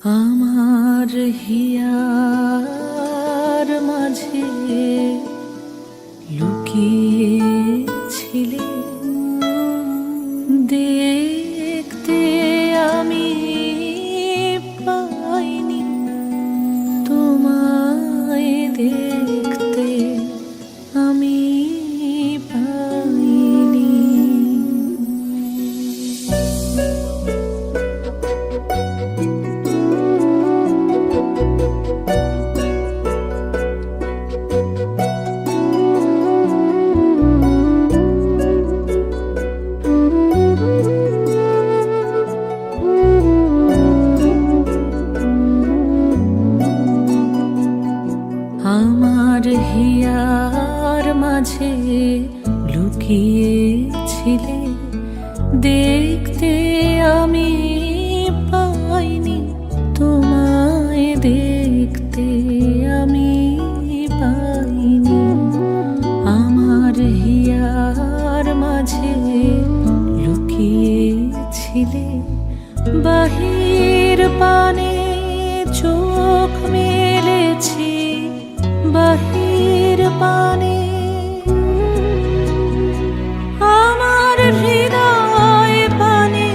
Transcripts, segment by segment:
আমার হিয়ার মাঝে লুকিয়েছিলে দেখতে আমি পাইনি তোমায় দেখতে আমি পাইনি। আমার হিয়ার মাঝে লুকিয়েছিলে দেখতে আমি পাইনি তোমায় দেখতে আমি পাইনি। আমার হিয়ার মাঝে লুকিয়েছিলে বাহির পানে চোখ মেলেছি বাহির পানে আমার হৃদয় পানে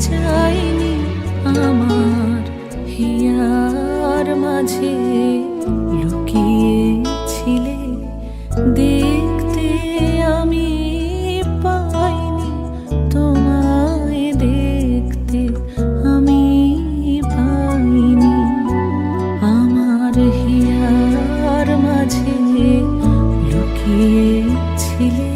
চাইনি। আমার হিয়ার মাঝে লুকিয়েছিলে দেখতে আমি পাইনি তোমায় দেখতে আমি পাইনি। আমার হিয়ার মাঝে লুকিয়েছিলে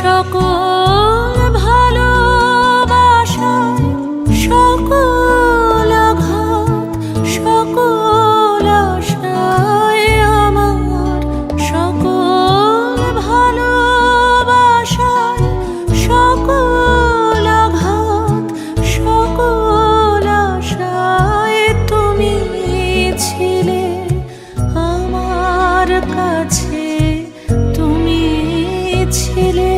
সকল ভালোবাসায় সকল আঘাত সকল আশায় আমার সকল ভালোবাসায় সকল আঘাত সকল আশায় তুমি ছিলে আমার কাছে তুমি ছিলে।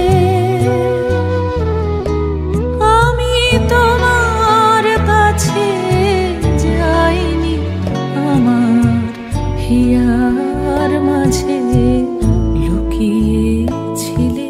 আমি তোমার কাছে যাইনি আমার হিয়ার মাঝে লুকিয়েছিলে।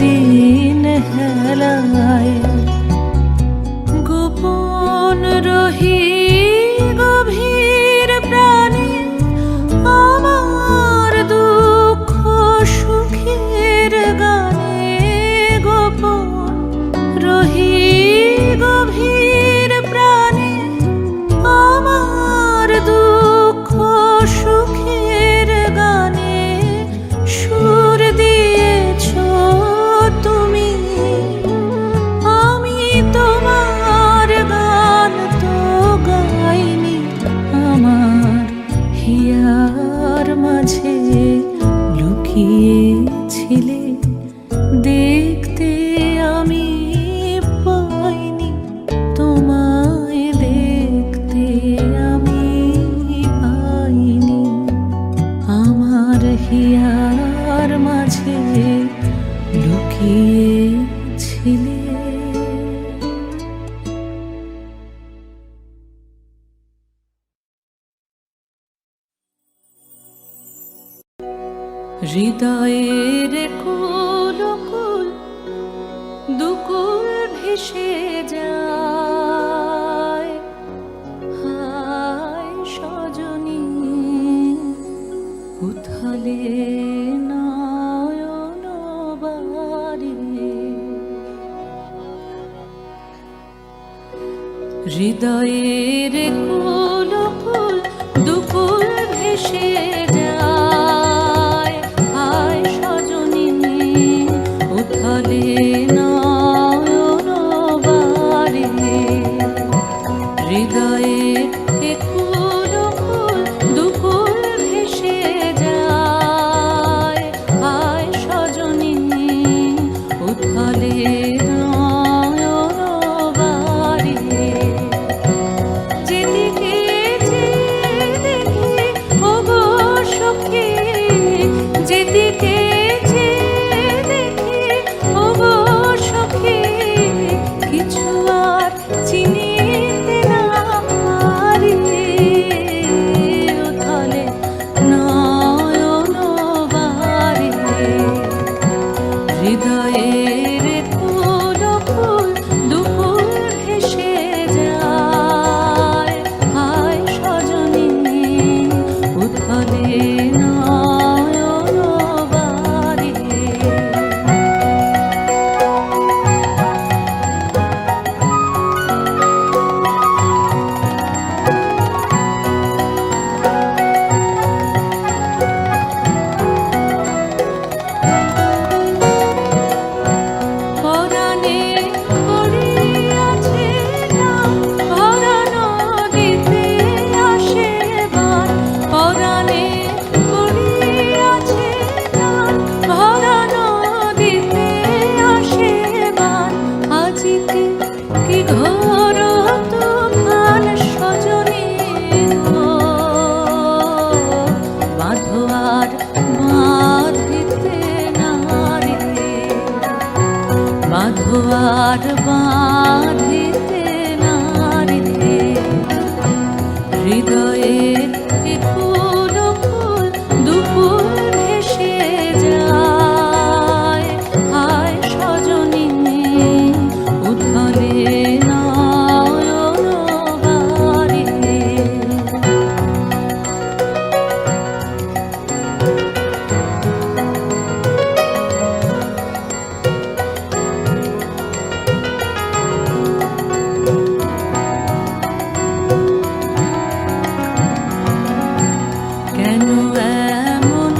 দিন হেলায় গোপন রহি গভীর প্রাণে আমার দুঃখ সুখের গানে গোপন রহি গভীর প্রাণে আমার দুঃখ সুখের গানে সুর দিয়েছ তুমি। আমি তোমার গান তো গাইনি আমার হিয়ার মাঝে লুকিয়েছিলে দেখতে আমি পাইনি তোমায় দেখতে আমি পাইনি। হৃদয়ের কুল কুল দুকুল ভেসে যায়, হায় সজনী উথলে নয়ন বারে। হৃদয়ের কুল কুল দুকুল ভেসে যায়, হায় সজনী উথলে নয়ন বারে। হৃদয়ের কুল কুল দুকুল ভেসে যায়, হায় সজনী উথলে নয়ন বারে। যেদিকে যে দেখি ওগো সখী, যেদিকে যে দেখি ওগো সখী, কিছু আর চিনিতে না পারি, উথলে নয়ন বারে। হৃদয়ের কুল কুল দুকুল ভেসে যায়, হায় সজনী উথলে নয়ন বারে। পরাণে পড়িয়াছে গান, ভরা নদীতে আসে বান। পরাণে পড়িয়াছে গান, ভরা নদীতে আসে বান। আজিতে কি ঘোর তুফান সজনী গো, বাঁধো আর বাঁধিতে নারে, বাঁধো আর বাঁধিতে নারে। হৃদয়ের কুল কুল দুকুল ভেসে যায়, হায় সজনী উথলে নয়ন বারে। কেন এমন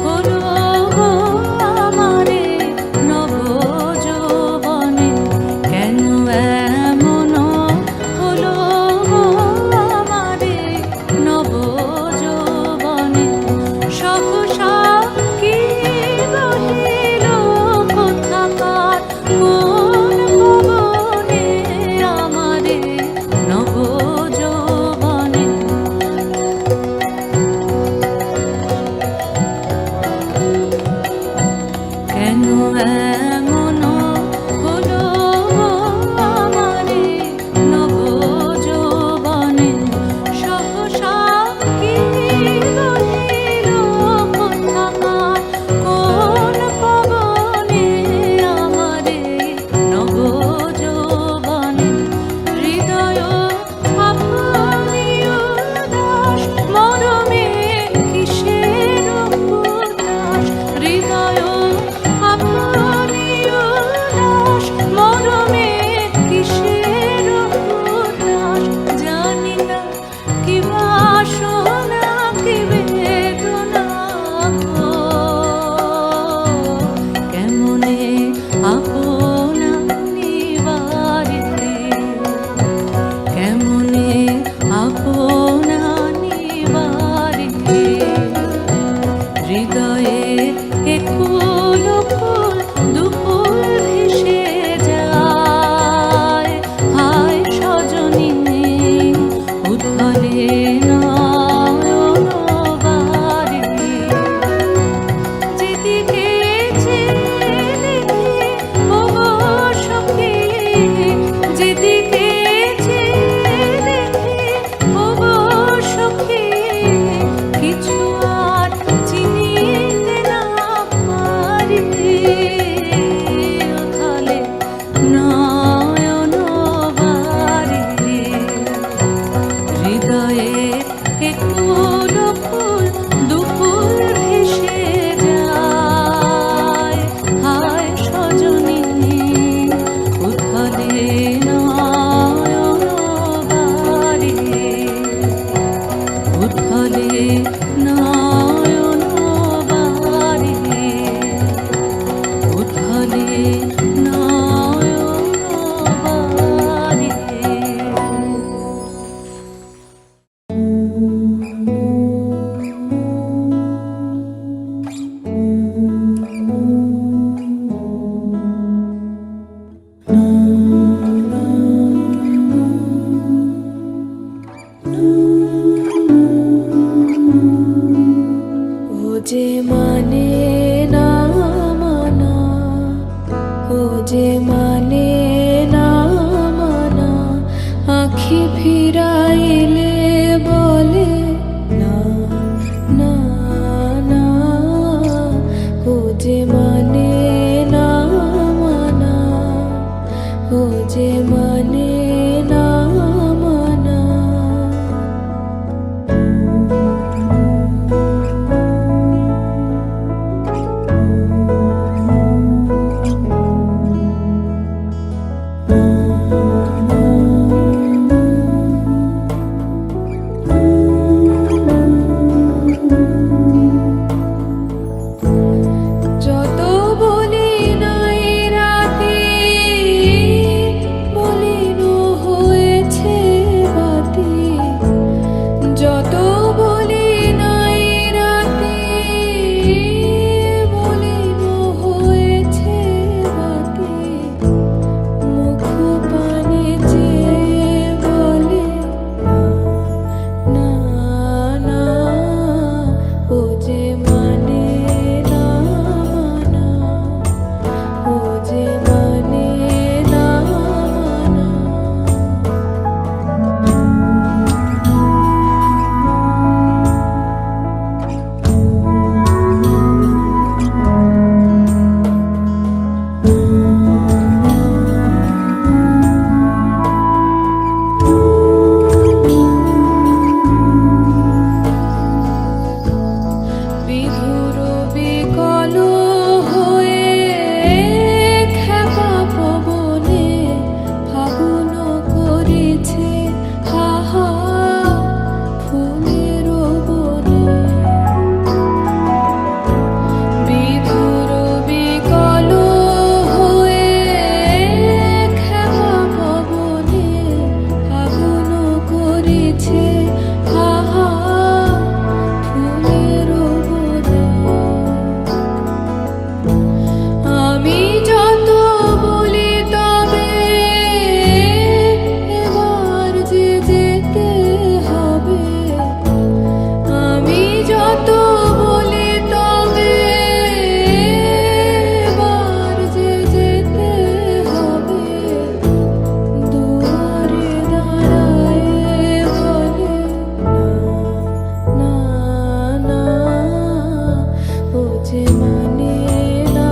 হলো গো আমারে নবযৌবনে, কেন এমন হলো গো আমারে নবযৌবনে। সহসা কি রহিল কোথাকার কোন ভুবনে আমারে নবযৌবনে। কেন এমন হলো গো আমারে নবযৌবনে। সহসা কি রহিল কোথাকার কোন পবনে আমারে নবযৌবনে। হৃদয় আপনি উদাস মরমে কিসের উদাস, হৃদয় আপনি উদাস মরমে কিসের উদাস। জানি না কি বাসনা কি বেদনা গো, কেমনে আপনা নিবারিতে, কেমনে আপনা নিবারিতে। হৃদয়ের কুল কুল দুকুল ভেসে যায়, হায় সজনী উথলে নয়ন বারে। যেদিকে যে দেখি ওগো সখী, যেদিকে যে দেখি ওগো সখী, কিছু আর চিনিতে যে মানে না মানা। যত বলি নাই রাতে, মলিন হয়েছে বাতি। যত বলি নাই রাতে, মলিন হয়েছে বাতি। মুখ পানে চেয়ে বলে না না, ও যে মানে না মানা, ও যে মানে না মানা। বিধুর বিকল হয়ে খেপা পবনে ফাগুন করেছে হাহা ফুলের বনে। বিধুর বিকল হয়ে খেপা পবনে ফাগুন করেছে হাহা ফুলের বনে। আমি যত বলি তবে এবার যে যেতে হবে। আমি যত বলি তবে এবার যে যেতে হবে। দুয়ারে দাঁড়ায়ে বলে না না না, ও যে মানে না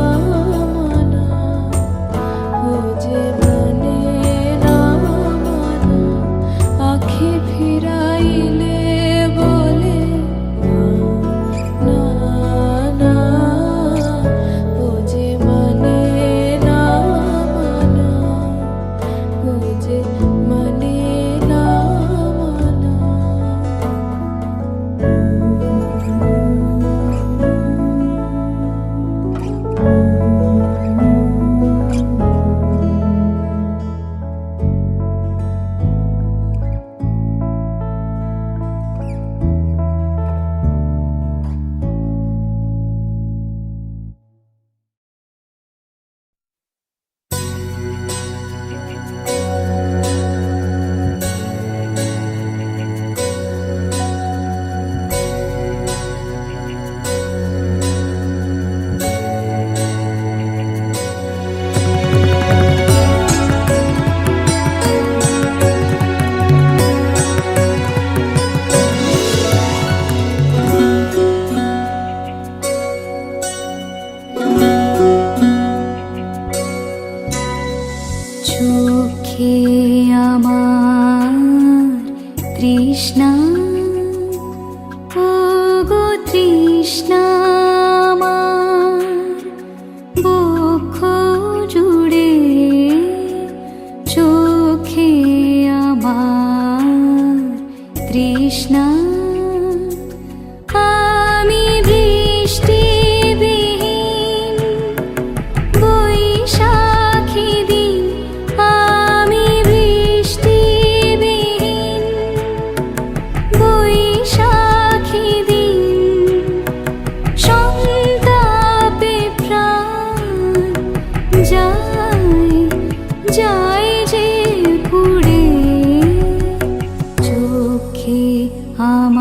মানা, ও যে মানে না মানা। আঁখি ফিরাইলে বলে না না, ও যে মানে না মানা, ও যে মানে না মানা। চোখে আমার তৃষ্ণা, ও গো তৃষ্ণা আমার বক্ষ জুড়ে। চোখে আমার তৃষ্ণা, আমি বৃষ্টিবিহীন বৈশাখী দিন। আমি বৃষ্টিবিহীন বৈশাখী দিন। সন্তাপে প্রাণ যায় যায় যে পুড়ে। চোখে আমার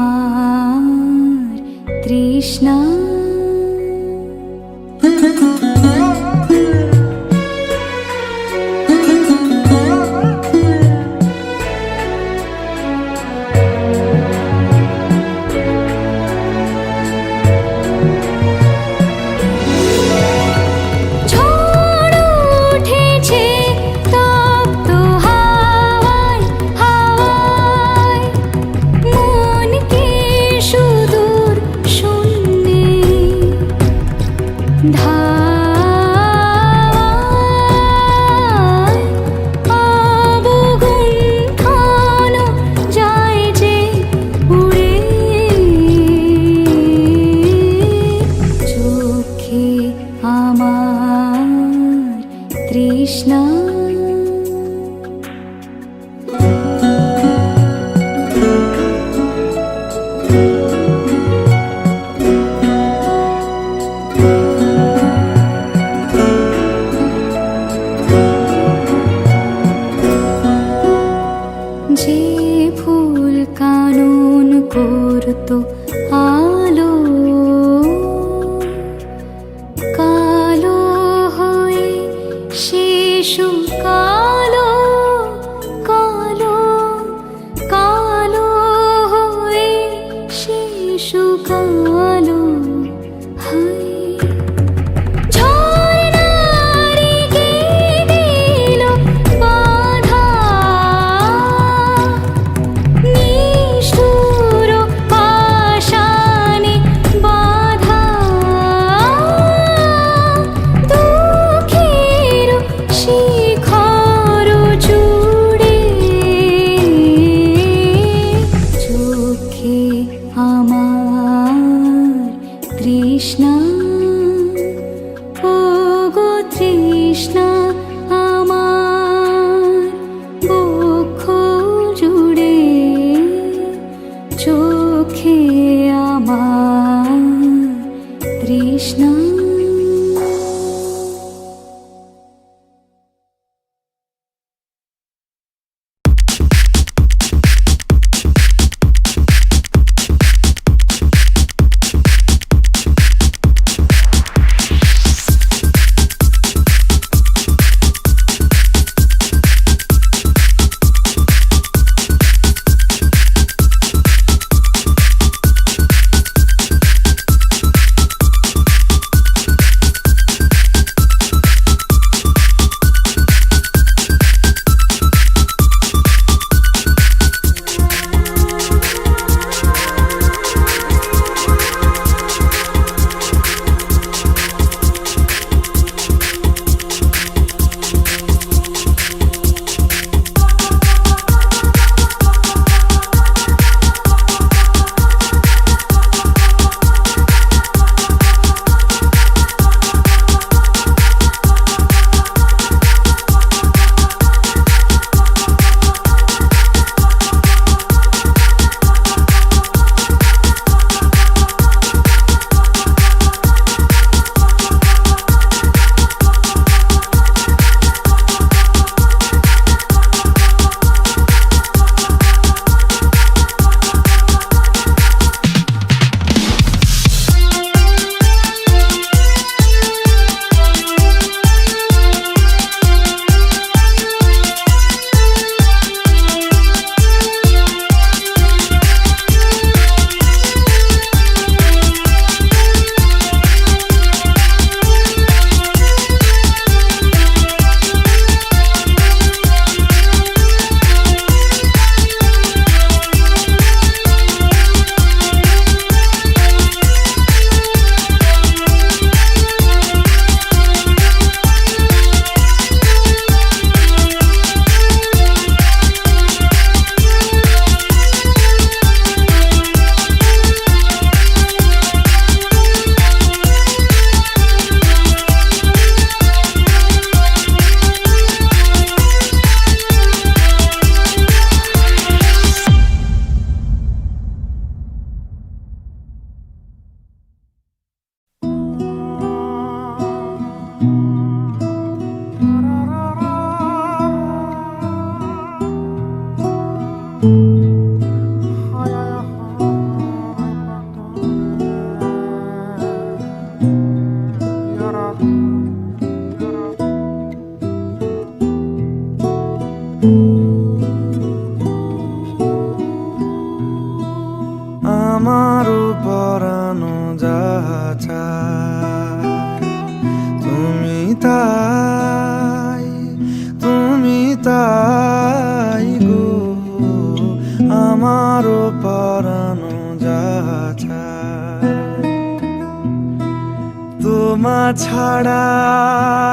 ছাড়া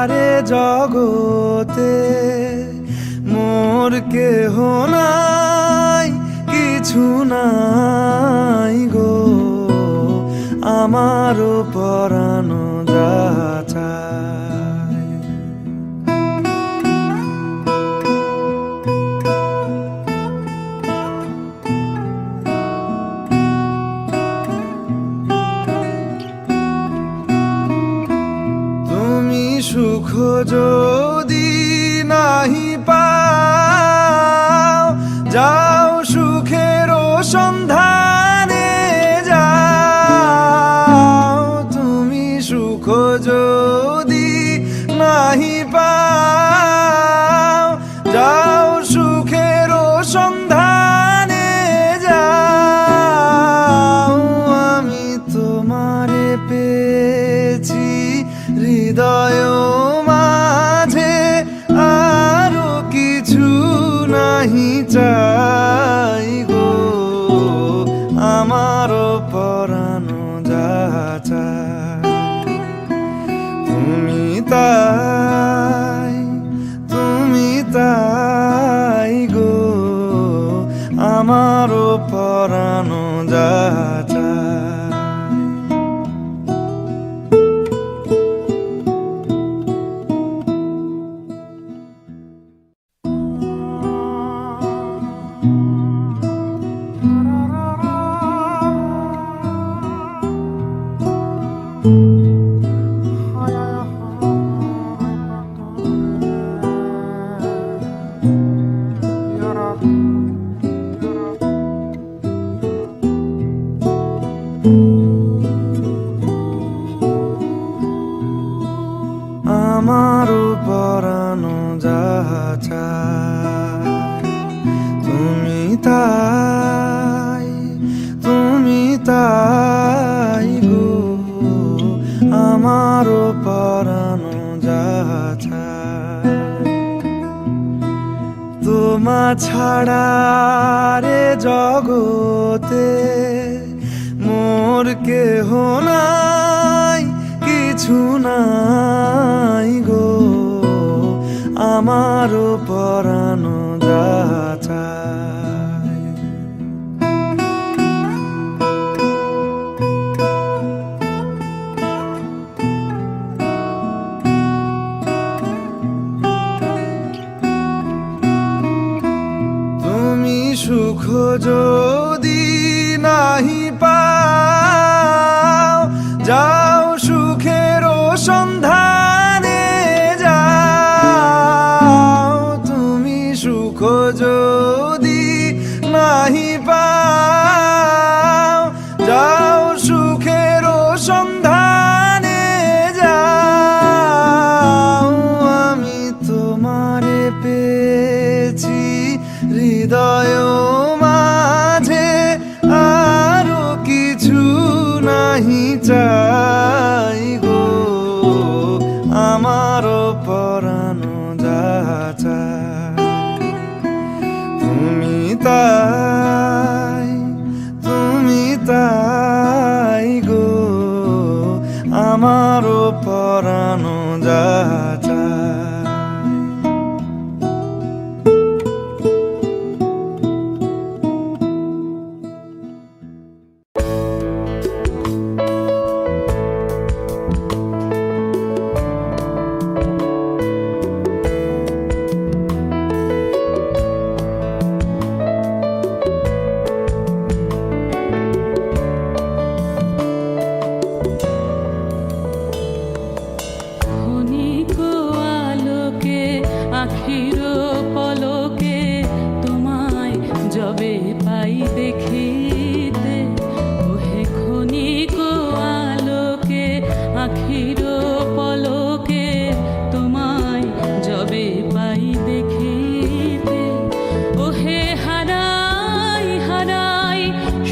রে জগতে মোর কেহ নাই, কিছু নাই গো, আমারও পরানো যা চায়। তুমি সুখ যদি নাহি পাও, যাও সুখের সন্ধানে যাও। তুমি সুখ যদি নাহি পাও, যাও সুখের সন্ধানে যাও। আমি তোমারে পেয়েছি হৃদয় মাঝে, আরো কিছু নাহি চাই গো, আমারও পরানো যা চায়। তুমি তাই গো, আমারও পরানো যা চায়। আমারও পরানো যা চায়। তুমি তাই গো, আমারও পরানো যা চায়। তোমা ছাড়া রে জগতে মোর কেহ নাই, কিছু নাই গো, আমারও পরানো যা চায়। তুমি সুখ যদি নাহি পাও, যাও সুখের সন্ধানে যাও। তুমি সুখ যদি নাহি পাও, যাও সুখের সন্ধানে যাও। আমি তোমারে পেয়েছি হৃদয় মাঝে, আরো কিছু নাহি চাই গো, আমারও পরানো যা চায়। তুমি তাই গো, আমারও পরানো যা চায়। আখির পলকে তোমায় যবে পাই দেখিতে, ওহে ক্ষণিক আলোকে আখির পলকে তোমায় যবে পাই দেখিতে, ওহে হারাই হারাই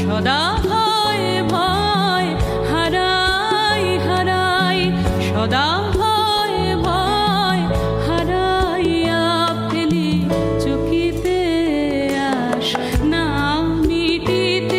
সদা ভয় ভয়, হারাই হারাই সদা মিটিতে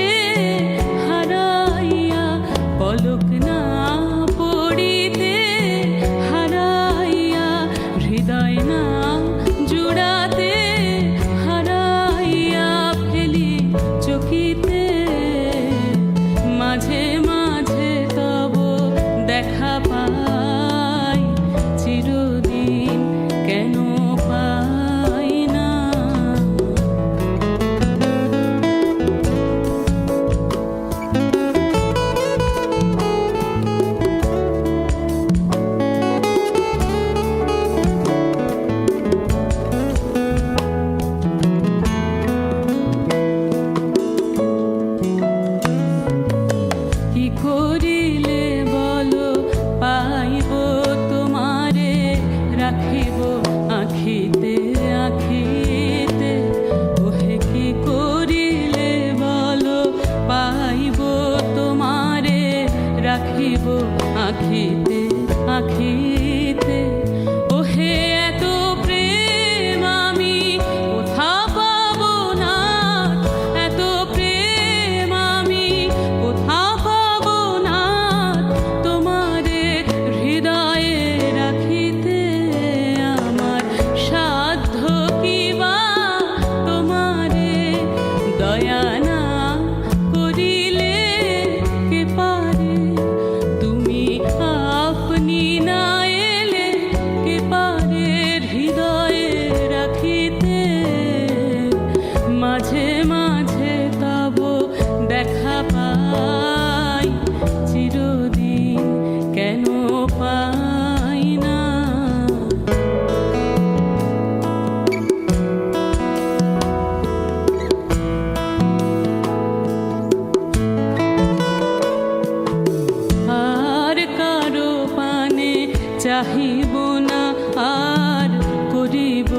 মাঝে মাঝে তব দেখা পাই, চিরদিন কেন পাই না। আর কারো পানে চাহিব না, আর করিব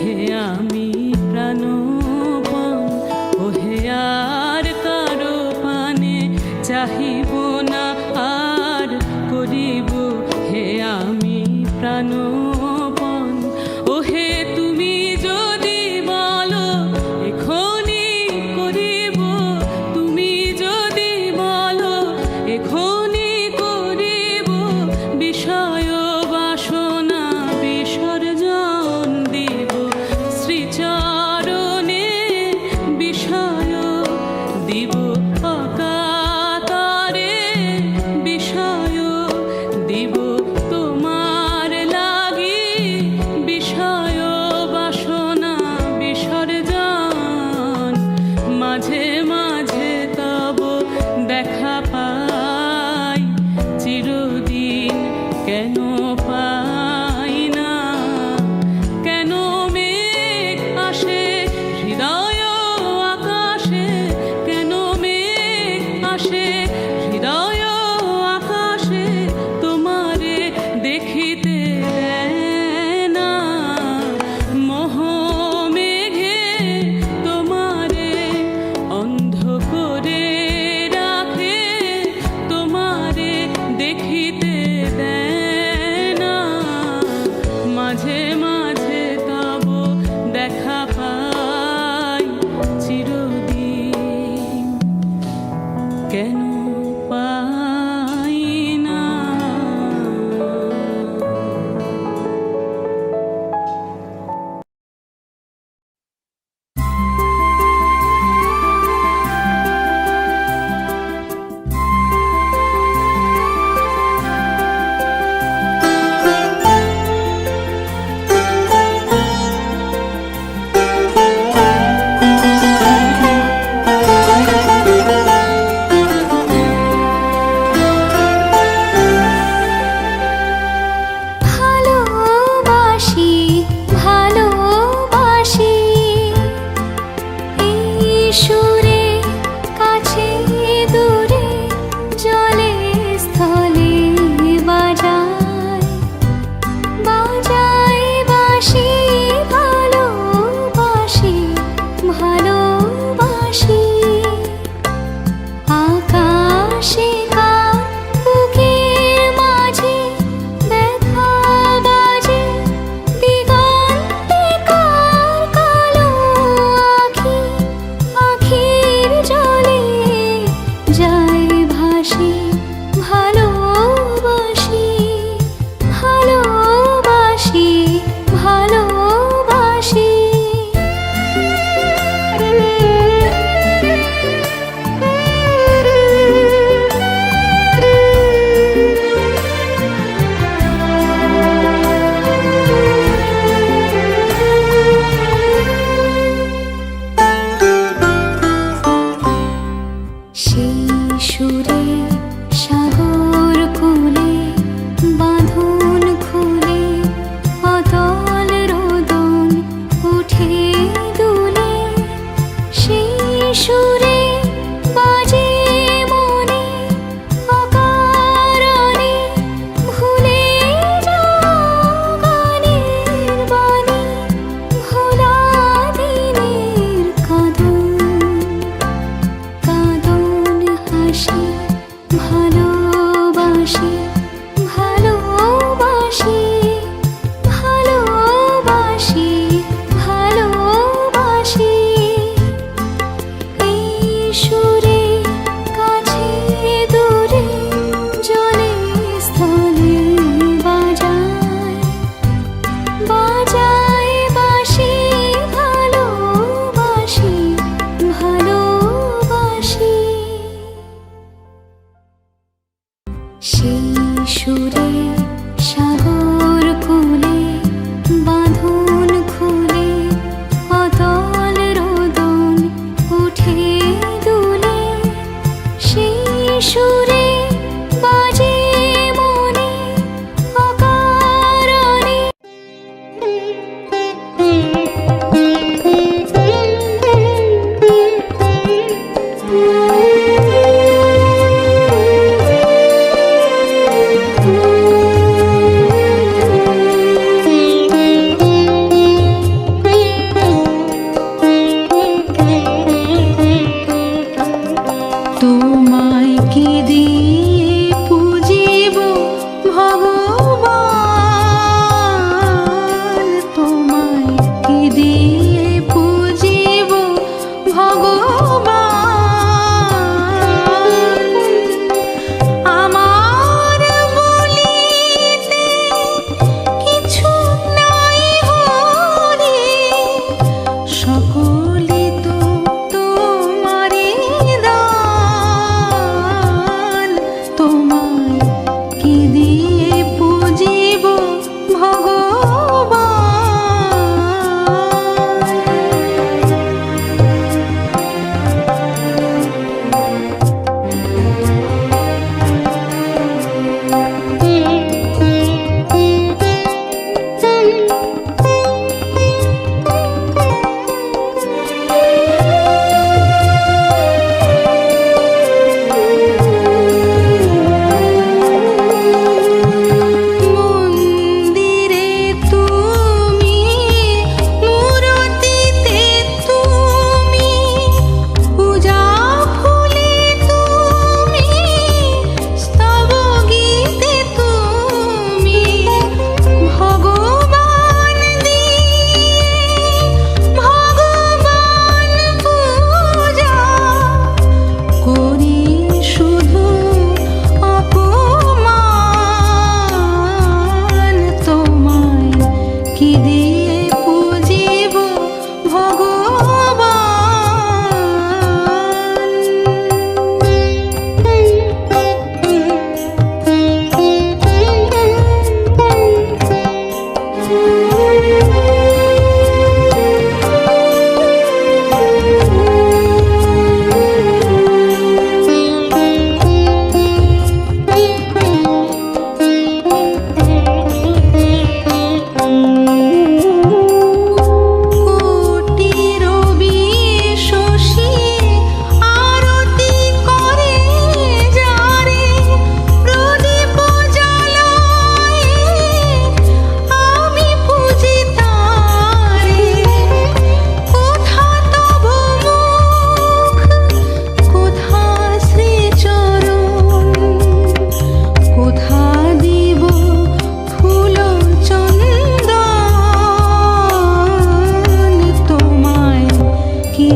হে আমি প্রাণপণ। ওহে আর কারো পানে চাহিব না, আর করিব হে আমি প্রাণপণ। ওহে তুমি যদি বলো এখনি করিব, তুমি যদি বলো এখনি করিব, বিষয় বাসনা বিসর্জন দিব শ্রীচরণে, বিষয় দিব অকাতরে।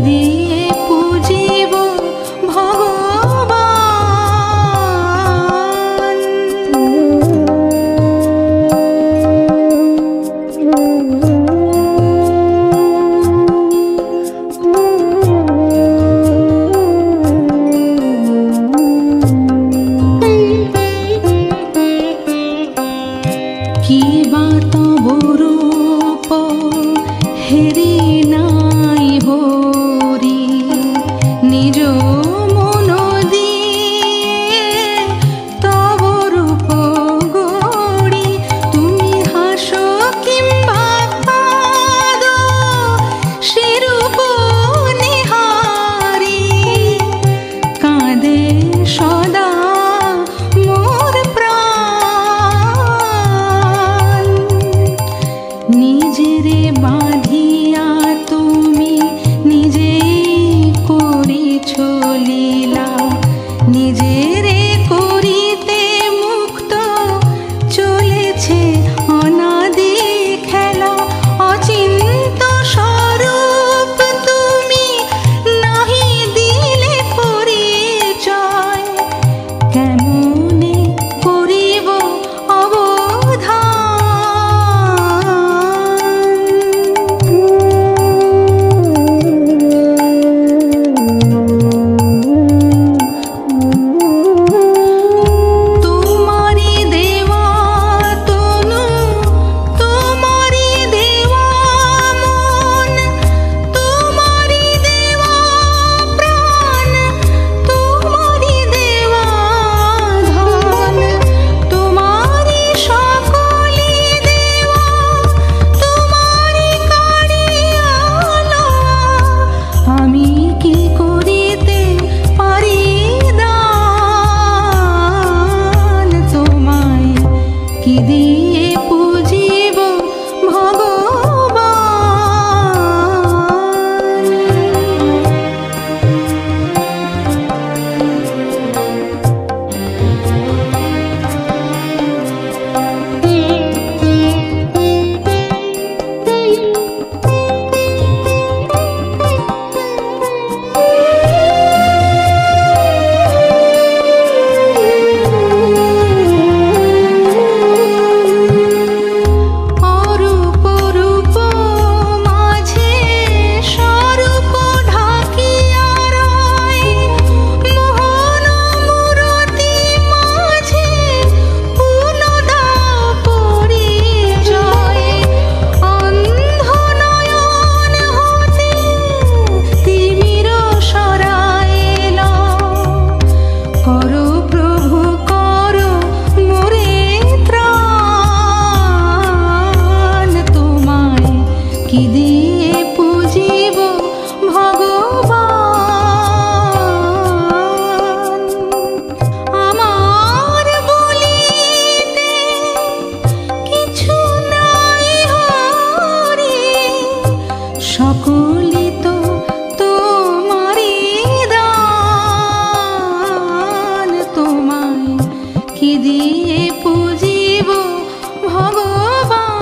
দিয়ে পুজিব ভগবান। কি বা তব রূপ হেরি নাই হরি, নিজ মন দিয়ে তব রূপ গড়ি। তুমি হাসো কিংবা কাঁদো সেরূপ নিহারি, কাঁদে সদা মোর প্রাণ। নিজেরে বাঁধিয়া তুমি নিজেই করিছ লীলা, নিজেরে করিতে মুক্ত চলেছে অনাদি খেলা। অচিন্ত স্বরূপ তুমি নাহি দিলে পরিচয়, কেমনে করিব তোমারি দেওয়া তনু, তোমারি দেওয়া মন, তোমারি দেওয়া প্রাণ, তোমারি দেওয়া ধন, তোমারি সকলি দেওয়া, তোমারি কাড়িয়া লওয়া। আমি কি করিতে পারি দান, তোমায় কি দিয়ে পুজিব অরূপ রূপ মাঝে স্বরূপ ঢাকিয়া রয়, মোহন মূরতি মাঝে পুনদা পরিচয়। অন্ধ নয়ন হতে তিমির সরাইল, করো প্রভু করো মোরে ত্রাণ। তোমায় কি দিয়ে পুজিব ভগবান। আমার বলিতে কিছু নাই হরি, সকলি তো তোমারি দান। তোমায় কি দিয়ে পুজিব ভগবান,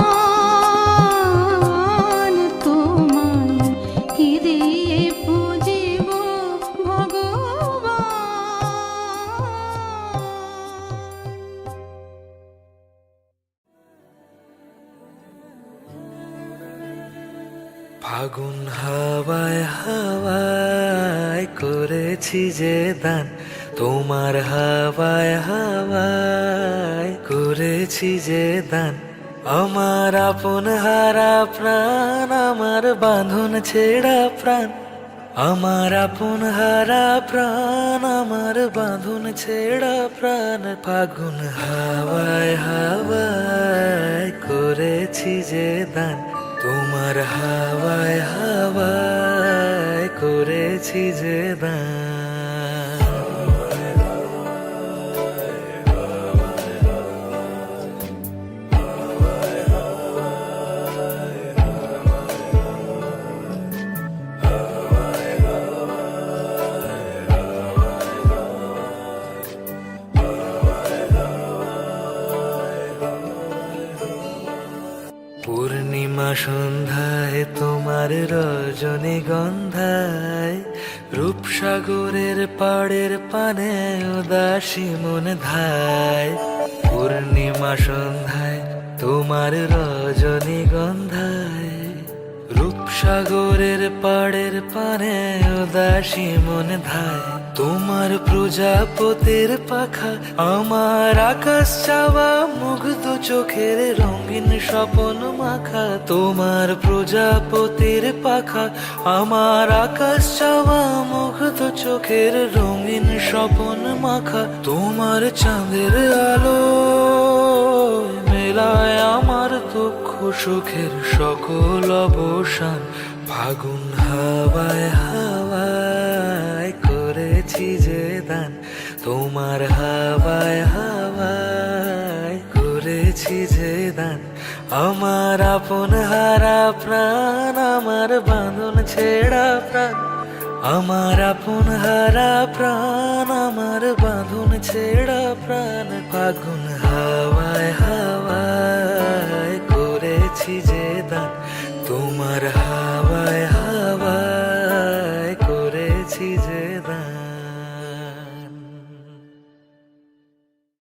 তোমায় কি দিয়ে পুজিব ভগবান। ফাগুন হাওয়ায় হাওয়ায় করেছি যে দান, তোমার হাওয়ায় হাওয়ায় করেছি যে দান। আমার আপন হারা প্রাণ, আমার বাঁধন ছেঁড়া প্রাণ, আমার আপন হারা প্রাণ, আমার বাঁধন ছেঁড়া প্রাণ। ফাগুন হাওয়ায় হাওয়ায় করেছি যে দান, তোমার হাওয়ায় হাওয়ায় করেছি যে দান। পূর্ণিমা সন্ধ্যায় তোমার রজনী গন্ধায় রূপসাগরের পাড়ের পানে উদাসী মন ধায় পূর্ণিমা সন্ধ্যায় তোমার রজনীগন্ধায় রূপসাগরের পাড়ের পানে উদাসী মন ধায় তোমার প্রজাপতির পাখা আমার আকাশ চাওয়া মুগ্ধ চোখের রঙিন স্বপন মাখা তোমার প্রজাপতির পাখা আমার আকাশ চাওয়া মুগ্ধ চোখের রঙিন স্বপন মাখা তোমার চাঁদের আলো মেলায় আমার দুঃখ সুখের সকল অবসান ফাগুন হাওয়ায় হাওয়ায় করেছি যে দান তোমার হাওয়ায় হাওয়ায় করেছি যে দান আমার আপন হারা প্রাণ আমার বাঁধন ছেঁড়া প্রাণ আমার আপন হারা প্রাণ আমার বাঁধন ছেঁড়া প্রাণ ফাগুন হাওয়ায় হাওয়ায় করেছি যে দান তোমার